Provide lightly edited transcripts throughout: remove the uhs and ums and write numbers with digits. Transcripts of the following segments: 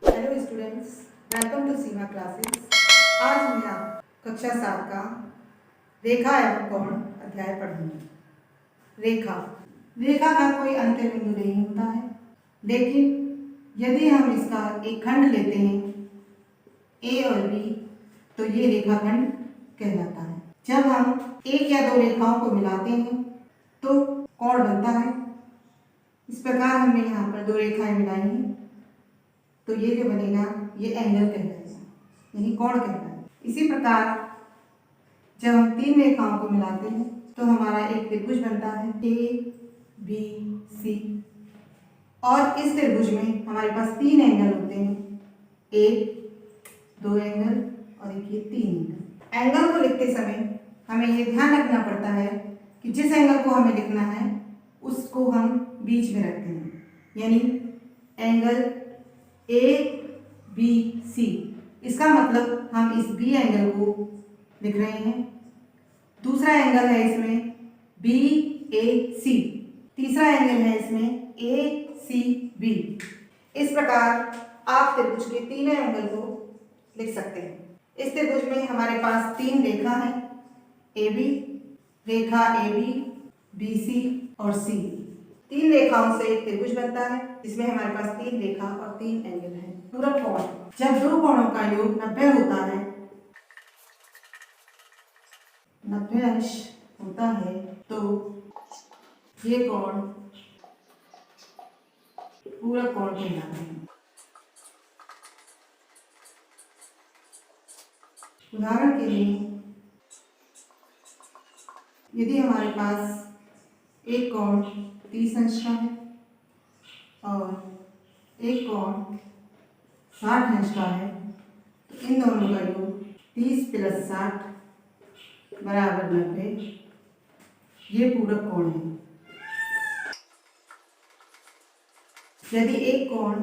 Hello students, welcome to Seema classes. आज मैं आप कक्षा 7 का रेखा एवं कोण अध्याय पढ़ूंगी। रेखा रेखा का कोई अंत्य बिंदु नहीं होता है, लेकिन यदि हम इसका एक खंड लेते हैं ए और बी तो ये रेखाखंड कहलाता है। जब हम एक या दो रेखाओं को मिलाते हैं तो कोण बनता है। इस प्रकार हमने यहाँ पर दो रेखाएं मिलाई हैं तो ये जो बनेगा ये एंगल कहलाएगा, यानी कोण कहलाएगा। इसी प्रकार जब हम तीन रेखाओं को मिलाते हैं तो हमारा एक त्रिभुज बनता है ए बी सी, और इस त्रिभुज में हमारे पास तीन एंगल होते हैं, एक, दो एंगल और एक ये तीन एंगल। एंगल को लिखते समय हमें ये ध्यान रखना पड़ता है कि जिस एंगल को हमें लिखना है उसको हम बीच में रखते हैं, यानी एंगल ए बी सी। इसका मतलब हम इस बी एंगल को लिख रहे हैं। दूसरा एंगल है इसमें बी ए सी, तीसरा एंगल है इसमें ए सी बी। इस प्रकार आप त्रिभुज के तीनों एंगल को लिख सकते हैं। इस त्रिभुज में हमारे पास तीन रेखा है, ए बी, रेखा ए बी, बी सी और सी। तीन रेखाओं से एक त्रिभुज बनता है जिसमें हमारे पास तीन रेखा और तीन एंगल हैं। पूरक कोण, जब दो कोणों का योग 90 होता है, 90 अंश होता है तो ये कोण पूरक कोण कहलाता है। उदाहरण के लिए यदि हमारे पास एक कोण 30 अंश का है और एक कोण 60 अंश का है तो इन दोनों का योग 30 + 60 बराबर 90, ये पूरक कोण है। यदि एक कोण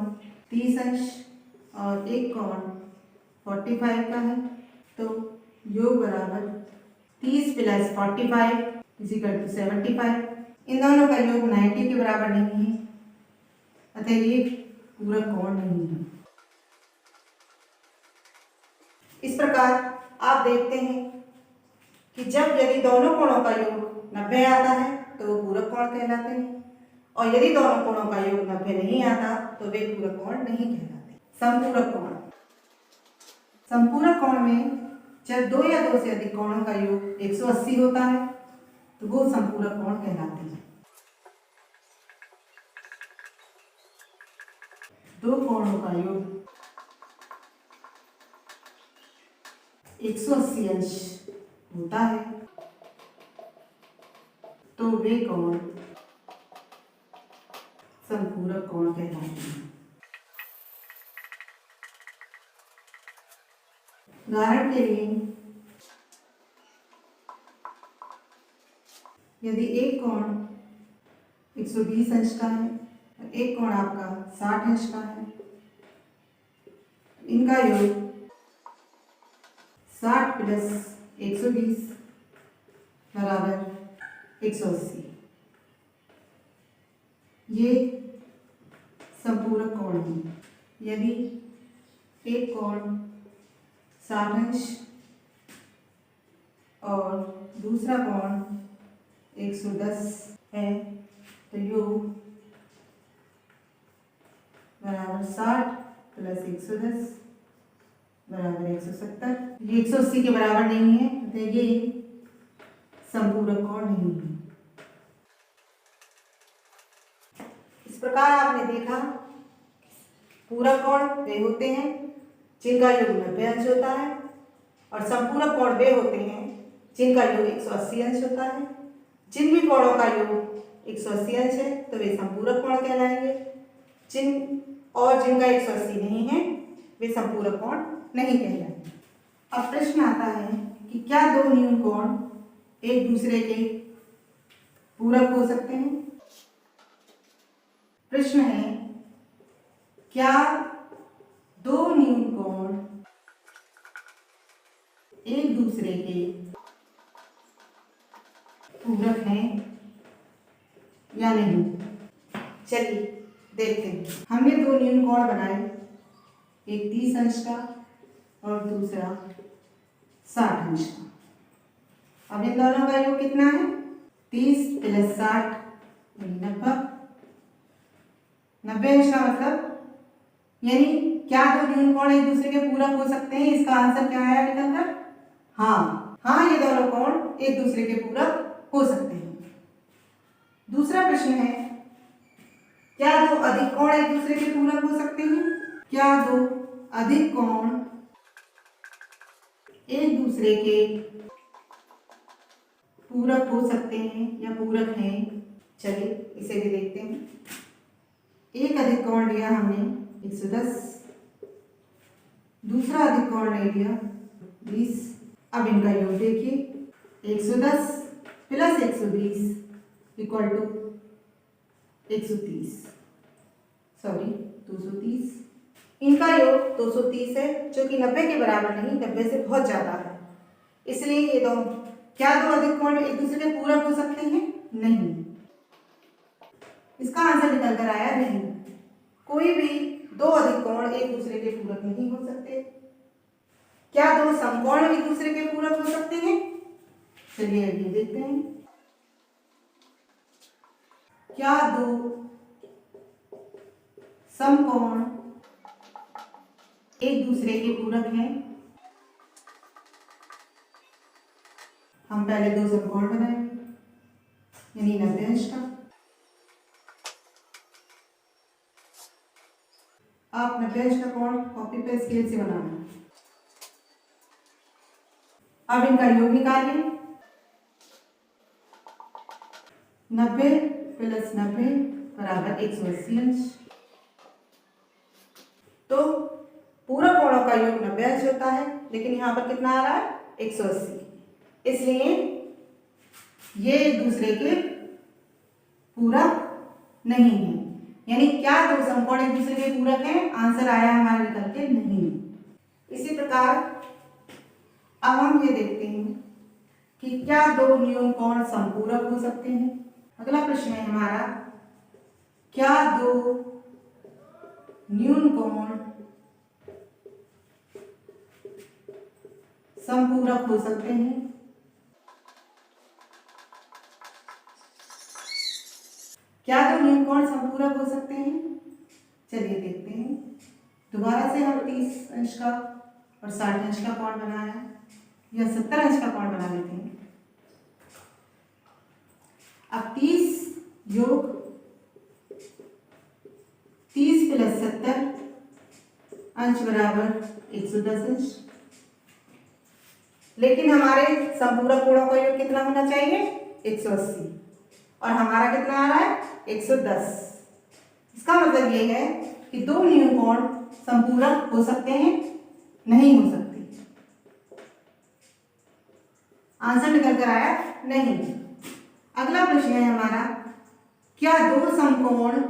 30 अंश और एक कोण 45 का है तो योग बराबर 30 + 45 = 75। इन दोनों का योग 90 के बराबर नहीं है, अतः ये पूरक कोण नहीं है। इस प्रकार आप देखते हैं कि जब यदि दोनों कोणों का योग 90 आता है तो वो पूरक कोण कहलाते हैं, और यदि दोनों कोणों का योग 90 नहीं आता तो वे पूरक कोण नहीं कहलाते। समपूरक कोण, समपूरक कोण में जब दो या दो से अधिक कोणों का योग 180 होता है तो वो समपूरक कोण कहलाते हैं। दो कोणों का योग 180 अंश होता है तो वे कोण समपूरक कोण कहलाते हैं। उदाहरण के लिए यदि एक कोण 120 अंश का है और एक कोण आपका 60 अंश का है, इनका योग 60 + 120 बराबर 180, ये समपूरक कोण है। यदि एक कोण 60 अंश और दूसरा कोण 110 है तो योग बराबर 60 + 110 बराबर 170। ये 180 के बराबर नहीं है तो ये समपूरक कोण नहीं है। इस प्रकार आपने देखा पूरक कोण वे होते हैं जिनका योग 90 अंश होता है, और समपूरक कोण वे होते हैं जिनका योग 180 अंश होता है। जिन भी कोणों का योग 180 अंश है तो वे समपूरक कोण कहलाएंगे, जिनका 180 नहीं है वे समपूरक कोण नहीं कहलाएंगे। अब प्रश्न आता है कि क्या दो न्यून कोण एक दूसरे के पूरक हो सकते हैं? प्रश्न है, क्या दो न्यून कोण एक दूसरे के पूरक हैं या नहीं? चलिए देखते हैं। हमने दो न्यून कोण बनाए एक 30 अंश का और दूसरा 60 अंश का। अब इन दोनों का योग कितना है? 30 + 60 90। 90 अंश का मतलब यानी क्या दो न्यून कोण एक दूसरे के पूरक हो सकते हैं? इसका आंसर क्या आया निकल कर? हाँ, ये दोनों कोण एक दूसरे के पूरक हो सकते हैं। दूसरा प्रश्न है, क्या दो अधिक कोण एक दूसरे के पूरक हो सकते हैं? क्या दो अधिक कोण एक दूसरे के पूरक हो सकते हैं या पूरक हैं? चलिए इसे भी देखते हैं। एक अधिक कोण लिया हमने 110, दूसरा अधिक कोण ले लिया 20। अब इनका योग देखिए, 110 + 120 = 130, सॉरी 230। इनका योग 230 है, जो कि 90 के बराबर नहीं, 90 से बहुत ज्यादा है। इसलिए ये दो क्या दो अधिक कोण एक दूसरे के पूरक हो सकते हैं? नहीं। इसका आंसर निकल कर आया नहीं। कोई भी दो अधिक कोण एक दूसरे के पूरक नहीं हो सकते। क्या दो समकोण एक दूसरे के पूरक हो सकते हैं? चलिए अभी देखते हैं। क्या दो समकोण एक दूसरे के पूरक हैं? हम पहले दो समकोण बनाएंगे, यानी 90 अंश का। आप 90 अंश का कोण कॉपी पे स्केल से बनाना। अब इनका योग निकालिए। 90 + 90 = 180 अंश। तो पूरा कोणों का योग 90 अंश होता है, लेकिन यहाँ पर कितना आ रहा है? 180। इसलिए ये एक दूसरे के पूरक नहीं है। यानी क्या दो समकोण एक दूसरे के पूरक हैं? आंसर आया हमारा निकल के नहीं। इसी प्रकार अब हम ये देखते हैं कि क्या दो न्यून कोण समपूरक हो सकते हैं। अगला प्रश्न है हमारा, क्या दो न्यून कोण समपूरक हो सकते हैं? क्या दो न्यून कोण समपूरक हो सकते हैं? चलिए देखते हैं। दोबारा से हम 30 अंश का और 60 अंश का कोण बनाया, या 70 अंश का कोण बना लेते हैं। अब 30 योग 30 + 70 अंश बराबर 110 अंश। लेकिन हमारे संपूरक कोणों का योग कितना होना चाहिए? 180, और हमारा कितना आ रहा है? 110। इसका मतलब ये है कि दो न्यून कोण संपूरक हो सकते हैं? नहीं हो सकते। आंसर निकल कर आया नहीं। अगला प्रश्न है हमारा, क्या दो समकोण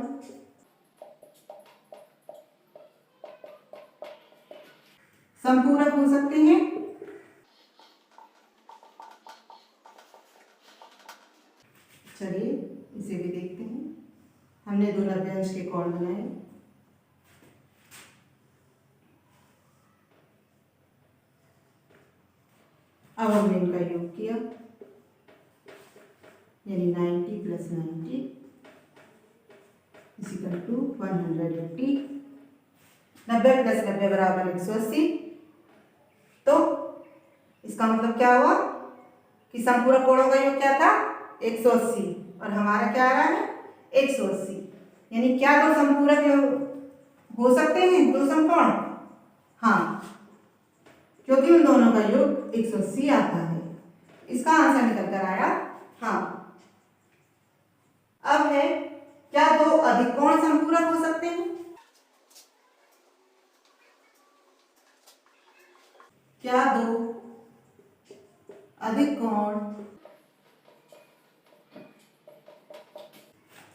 संपूरक हो सकते हैं? चलिए इसे भी देखते हैं। हमने दो 90 अंश के कोण बनाए। अब हमने इनका योग किया, यानी 90 + 90 = 180। 90 + 90 = 180। तो इसका मतलब क्या हुआ कि संपूरक कोणों का योग क्या था? 180, और हमारा क्या आ रहा है? 180। यानी क्या दो संपूरक हो सकते हैं? दो समकोण? हाँ, क्योंकि उन दोनों का योग 180 आता है। इसका आंसर निकल कर आया हाँ। अब है, क्या दो अधिक कोण संपूरक हो सकते हैं? क्या दो अधिक कोण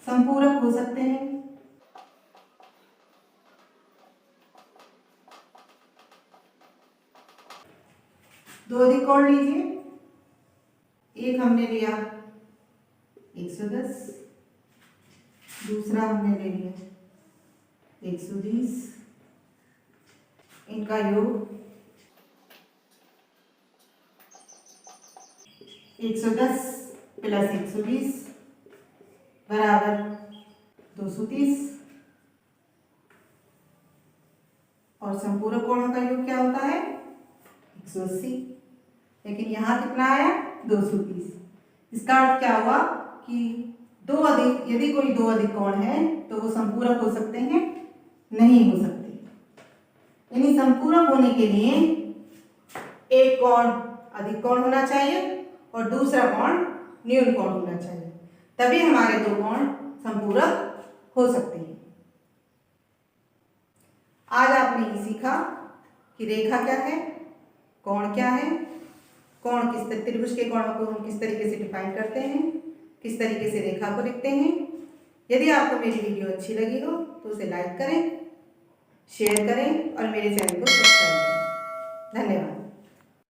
संपूरक हो सकते हैं? दो अधिक कोण लीजिए। एक हमने लिया 110, दूसरा हमने ले लिया 120। इनका योग 110 प्लस 120 बराबर 230 और संपूरक कोणों का योग क्या होता है 180। लेकिन यहाँ कितना आया 230। इसका अर्थ क्या हुआ कि यदि कोई दो अधिक कोण है तो वो संपूरक हो सकते हैं, नहीं हो सकते। यानी संपूरक होने के लिए एक कोण अधिक कोण होना चाहिए और दूसरा कोण न्यून कोण होना चाहिए, तभी हमारे दो कोण संपूरक हो सकते हैं। आज आपने ये सीखा कि रेखा क्या है, कोण क्या है, कोण त्रिभुज के कोणों को हम किस तरीके से डिफाइन करते हैं, किस तरीके से रेखा को लिखते हैं। यदि आपको मेरी वीडियो अच्छी लगी हो तो उसे लाइक करें, शेयर करें और मेरे चैनल को सब्सक्राइब करें। धन्यवाद।